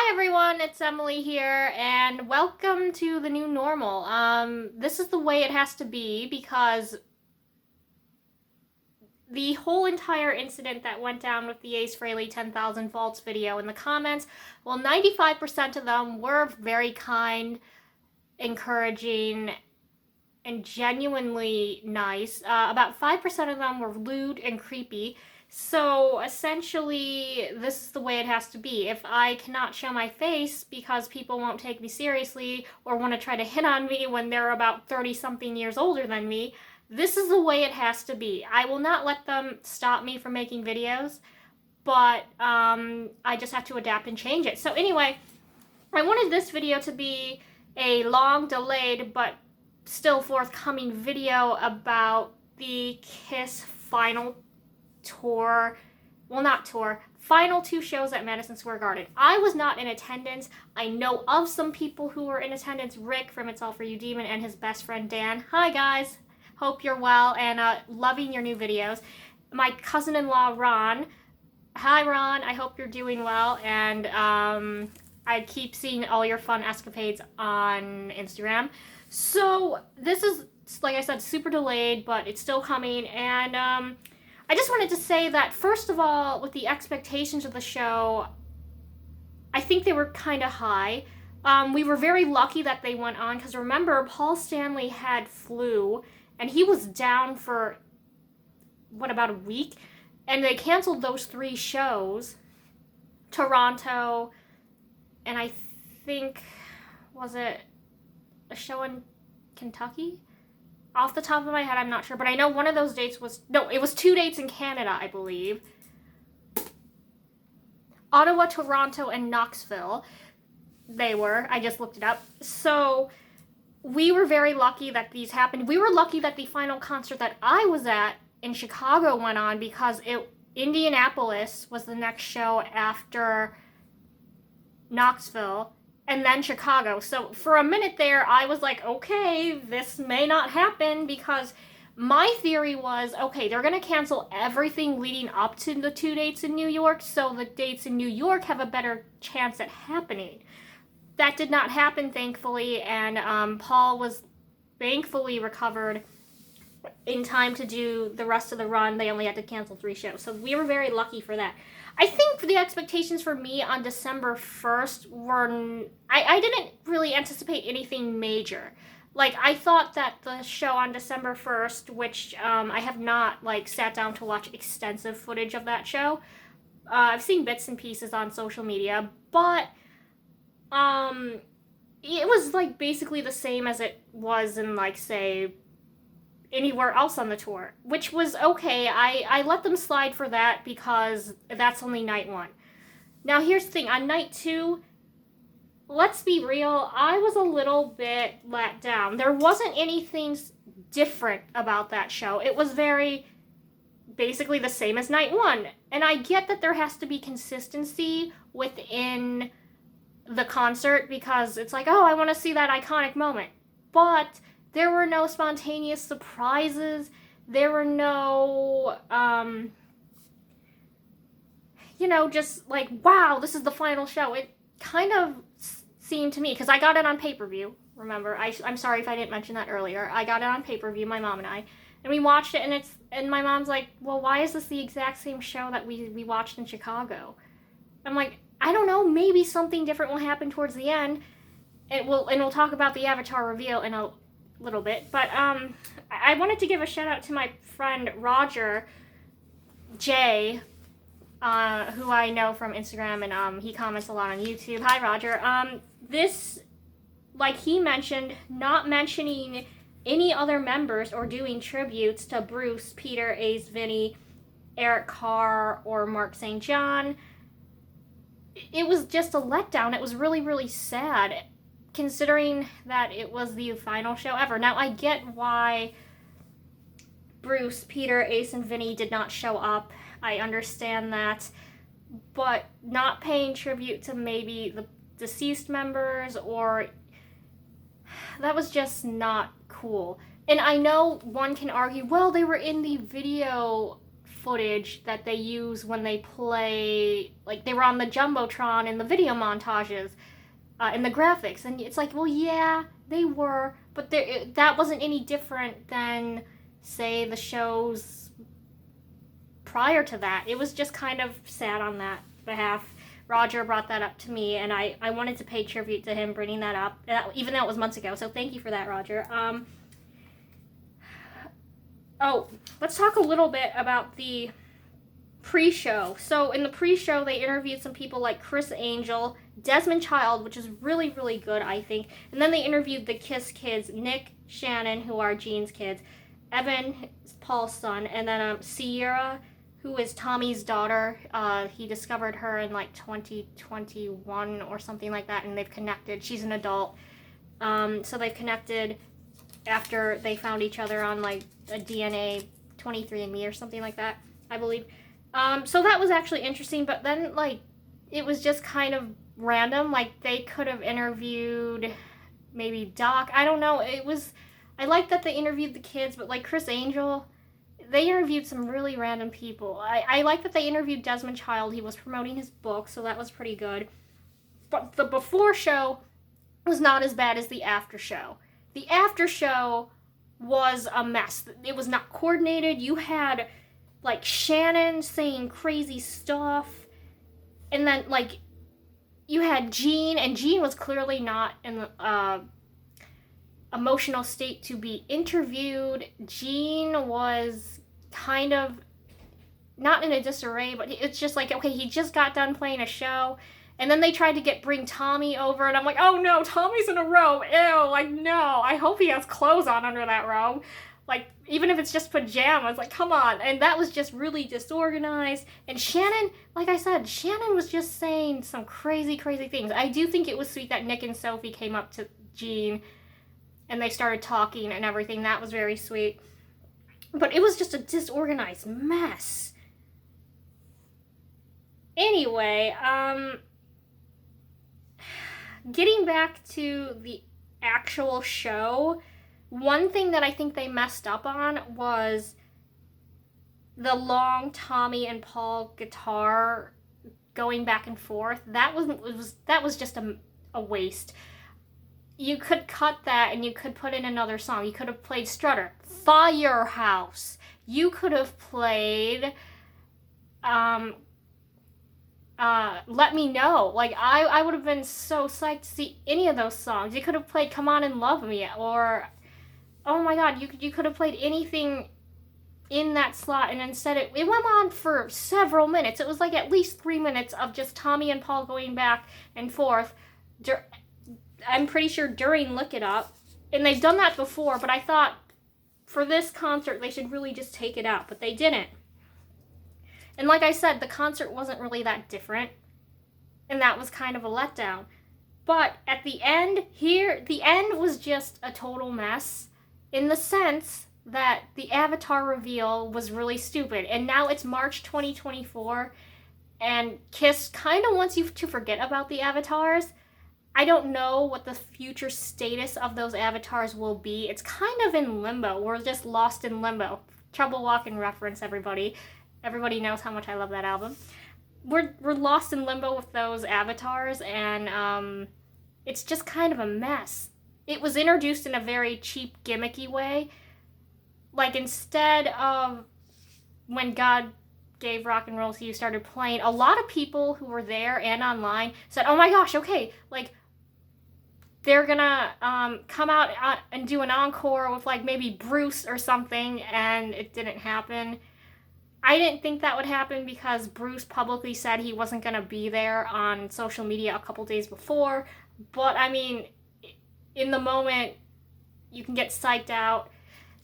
Hi everyone, it's Emily here, and welcome to the new normal. This is the way it has to be because the whole entire incident that went down with the Ace Frehley 10,000 volts video in the comments, well, 95% of them were very kind, encouraging, and genuinely nice. About 5% of them were lewd and creepy. So essentially, this is the way it has to be. If I cannot show my face because people won't take me seriously or want to try to hit on me when they're about 30 something years older than me, this is the way it has to be. I will not let them stop me from making videos, but I just have to adapt and change it. So anyway, I wanted this video to be a long delayed but still forthcoming video about the KISS final tour, well, not tour, final two shows at Madison Square Garden. I was not in attendance. I know of some people who were in attendance. Rick from It's All For You Demon and his best friend Dan. Hi guys, hope you're well and loving your new videos. My cousin-in-law Ron. Hi Ron, I hope you're doing well, and I keep seeing all your fun escapades on Instagram. So this is, like I said, super delayed, but it's still coming, and I just wanted to say that, first of all, with the expectations of the show, I think they were kind of high. We were very lucky that they went on, because remember, Paul Stanley had flu, and he was down for, what, about a week? And they canceled those 3 shows, Toronto, and I think, was it a show in Kentucky? Off the top of my head, I'm not sure, but I know one of those dates was, no, it was 2 dates in Canada, I believe. Ottawa, Toronto, and Knoxville. They were. I just looked it up. So we were very lucky that these happened. We were lucky that the final concert that I was at in Chicago went on, because Indianapolis was the next show after Knoxville, and then Chicago. So for a minute there, I was like, okay, this may not happen, because my theory was, okay, they're going to cancel everything leading up to the 2 dates in New York, so the dates in New York have a better chance at happening. That did not happen, thankfully, and Paul was thankfully recovered in time to do the rest of the run. They only had to cancel 3 shows, so we were very lucky for that. I think the expectations for me on December 1st were, I didn't really anticipate anything major. Like, I thought that the show on December 1st, which I have not, like, sat down to watch extensive footage of that show. I've seen bits and pieces on social media, but it was, like, basically the same as it was in, like, say, anywhere else on the tour, which was okay. I let them slide for that because that's only night 1. Now here's the thing, on night 2, let's be real, I was a little bit let down. There wasn't anything different about that show. It was very basically the same as night 1. And I get that there has to be consistency within the concert, because it's like, oh, I want to see that iconic moment. But there were no spontaneous surprises. There were no, just like, wow, this is the final show. It kind of seemed to me, because I got it on pay-per-view, remember? I'm sorry if I didn't mention that earlier. I got it on pay-per-view, my mom and I, and we watched it, and my mom's like, well, why is this the exact same show that we watched in Chicago? I'm like, I don't know, maybe something different will happen towards the end, and we'll talk about the Avatar reveal in a little bit, but I wanted to give a shout out to my friend Roger J, who I know from Instagram, and he comments a lot on YouTube. Hi Roger. This, like he mentioned, not mentioning any other members or doing tributes to Bruce, Peter, Ace, Vinny, Eric Carr, or Mark St. John, it was just a letdown. It was really, really sad, considering that it was the final show ever. Now, I get why Bruce, Peter, Ace, and Vinny did not show up. I understand that. But not paying tribute to maybe the deceased members, or... that was just not cool. And I know one can argue, well, they were in the video footage that they use when they play, like they were on the Jumbotron in the video montages, in the graphics. And it's like, well, yeah, they were, but that wasn't any different than, say, the shows prior to that. It was just kind of sad on that behalf. Roger brought that up to me, and I wanted to pay tribute to him bringing that up, even though it was months ago, so thank you for that, Roger. Oh, let's talk a little bit about the pre-show. So in the pre-show, they interviewed some people like Chris Angel, Desmond Child, which is really, really good, I think. And then they interviewed the Kiss kids, Nick, Shannon, who are Gene's kids, Evan, Paul's son, and then Sierra, who is Tommy's daughter. He discovered her in like 2021 or something like that, and they've connected. She's an adult. So they've connected after they found each other on like a DNA 23andMe or something like that, I believe. So that was actually interesting, but then like it was just kind of random. Like they could have interviewed maybe Doc. I don't know. I like that they interviewed the kids, but like Chris Angel, they interviewed some really random people. I like that they interviewed Desmond Child. He was promoting his book, so that was pretty good. But the before show was not as bad as the after show. The after show was a mess. It was not coordinated. You had like Shannon saying crazy stuff, and then like you had Gene, and Gene was clearly not in the emotional state to be interviewed. Gene was kind of not in a disarray, but it's just like, okay, he just got done playing a show, and then they tried to bring Tommy over, and I'm like, oh no, Tommy's in a robe. Ew, like no, I hope he has clothes on under that robe. Like, even if it's just pajamas, like, come on. And that was just really disorganized. And Shannon, like I said, Shannon was just saying some crazy, crazy things. I do think it was sweet that Nick and Sophie came up to Gene and they started talking and everything. That was very sweet. But it was just a disorganized mess. Anyway, getting back to the actual show, one thing that I think they messed up on was the long Tommy and Paul guitar going back and forth. That was just a waste. You could cut that and you could put in another song. You could have played Strutter, Firehouse. You could have played Let Me Know. Like, I would have been so psyched to see any of those songs. You could have played Come On and Love Me, or oh my god, you could have played anything in that slot, and instead it went on for several minutes. It was like at least 3 minutes of just Tommy and Paul going back and forth. I'm pretty sure during Look It Up, and they've done that before, but I thought for this concert they should really just take it out, but they didn't. And like I said, the concert wasn't really that different, and that was kind of a letdown. But at the end here, the end was just a total mess, in the sense that the Avatar reveal was really stupid. And now it's March 2024, and Kiss kind of wants you to forget about the Avatars. I don't know what the future status of those Avatars will be. It's kind of in limbo. We're just lost in limbo. Trouble Walking reference, everybody. Everybody knows how much I love that album. We're lost in limbo with those Avatars, and it's just kind of a mess. It was introduced in a very cheap, gimmicky way. Like, instead of when God Gave Rock and Roll to You started playing, a lot of people who were there and online said, oh my gosh, okay, like, they're gonna come out and do an encore with, like, maybe Bruce or something, and it didn't happen. I didn't think that would happen because Bruce publicly said he wasn't gonna be there on social media a couple days before, but, I mean, in the moment, you can get psyched out.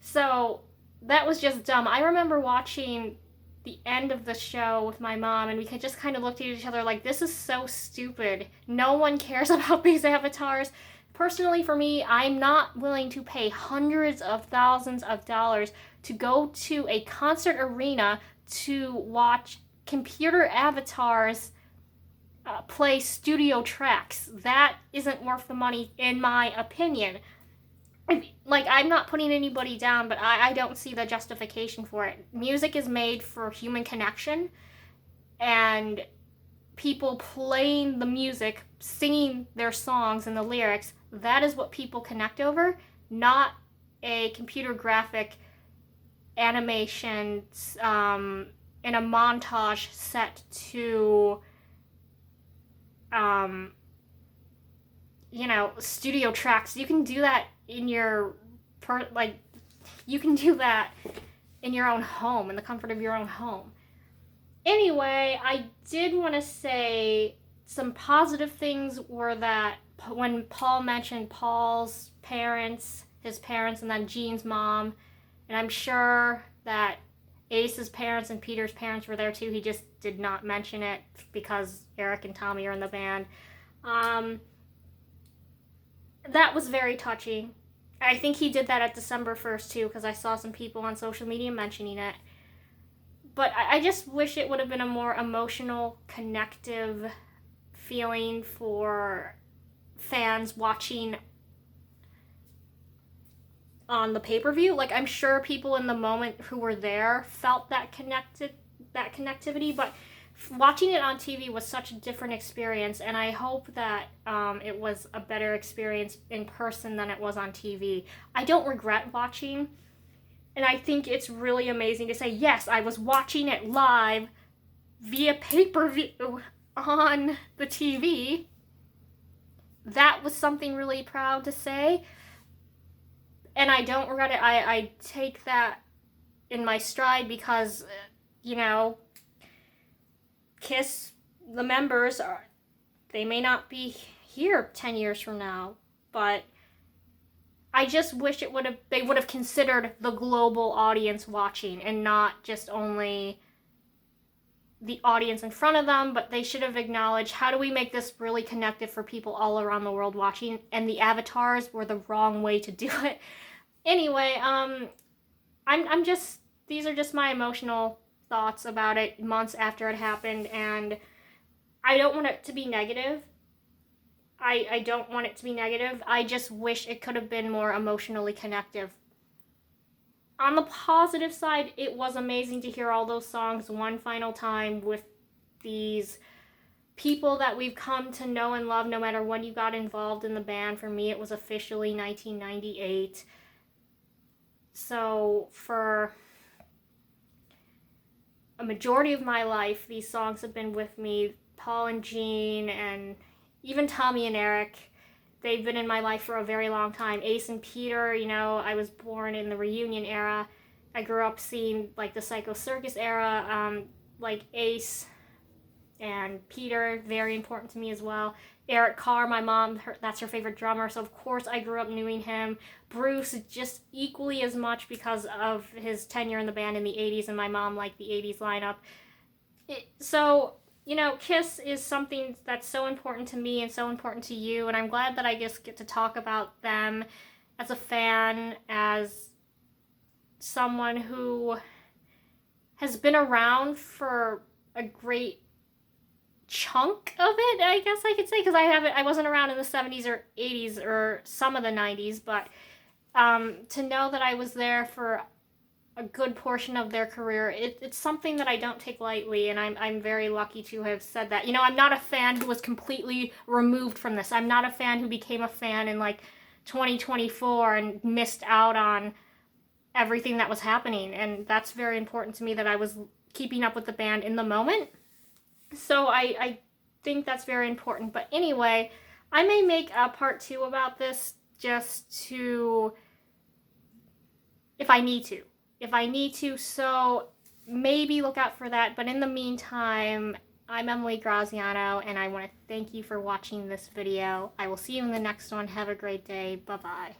So that was just dumb. I remember watching the end of the show with my mom, and we just kind of looked at each other like, this is so stupid. No one cares about these Avatars. Personally, for me, I'm not willing to pay hundreds of thousands of dollars to go to a concert arena to watch computer avatars play studio tracks. That isn't worth the money, in my opinion. like, I'm not putting anybody down, but I don't see the justification for it. Music is made for human connection, and people playing the music, singing their songs and the lyrics, that is what people connect over, not a computer graphic animation in a montage set to, you know, studio tracks. You can do that in your, you can do that in your own home, in the comfort of your own home. Anyway, I did want to say some positive things were that when Paul mentioned Paul's parents, his parents, and then Jean's mom, and I'm sure that Ace's parents and Peter's parents were there too. He just did not mention it because Eric and Tommy are in the band. That was very touching. I think he did that at December 1st too, because I saw some people on social media mentioning it. But I just wish it would have been a more emotional, connective feeling for fans watching on the pay-per-view. Like, I'm sure people in the moment who were there felt that connectivity, but watching it on TV was such a different experience, and I hope that it was a better experience in person than it was on TV. I don't regret watching, and I think it's really amazing to say, yes, I was watching it live via pay-per-view on the TV. That was something really proud to say, and I don't regret it. I take that in my stride because, you know, KISS, the members, they may not be here 10 years from now, but I just wish they would have considered the global audience watching and not just only the audience in front of them, but they should have acknowledged, how do we make this really connected for people all around the world watching? And the avatars were the wrong way to do it. Anyway, I'm just, these are just my emotional thoughts about it months after it happened, and I don't want it to be negative. I don't want it to be negative. I just wish it could have been more emotionally connective. On the positive side, it was amazing to hear all those songs one final time with these people that we've come to know and love no matter when you got involved in the band. For me, it was officially 1998. So for a majority of my life, these songs have been with me. Paul and Jean, and even Tommy and Eric, they've been in my life for a very long time. Ace and Peter, you know, I was born in the reunion era. I grew up seeing, like, the Psycho Circus era. Like, Ace and Peter, very important to me as well. Eric Carr, my mom, that's her favorite drummer, so of course I grew up knowing him. Bruce, just equally as much because of his tenure in the band in the 80s, and my mom liked the 80s lineup. So, you know, KISS is something that's so important to me and so important to you, and I'm glad that I just get to talk about them as a fan, as someone who has been around for a great chunk of it, I guess I could say, because I wasn't around in the 70s or 80s or some of the 90s, but to know that I was there for a good portion of their career, it's something that I don't take lightly, and I'm very lucky to have said that. You know, I'm not a fan who was completely removed from this. I'm not a fan who became a fan in, like, 2024 and missed out on everything that was happening, and that's very important to me, that I was keeping up with the band in the moment. So I think that's very important. But anyway, I may make a part 2 about this, just to, if I need to, so maybe look out for that. But in the meantime, I'm Emily Graziano, and I want to thank you for watching this video. I will see you in the next one. Have a great day. Bye-bye.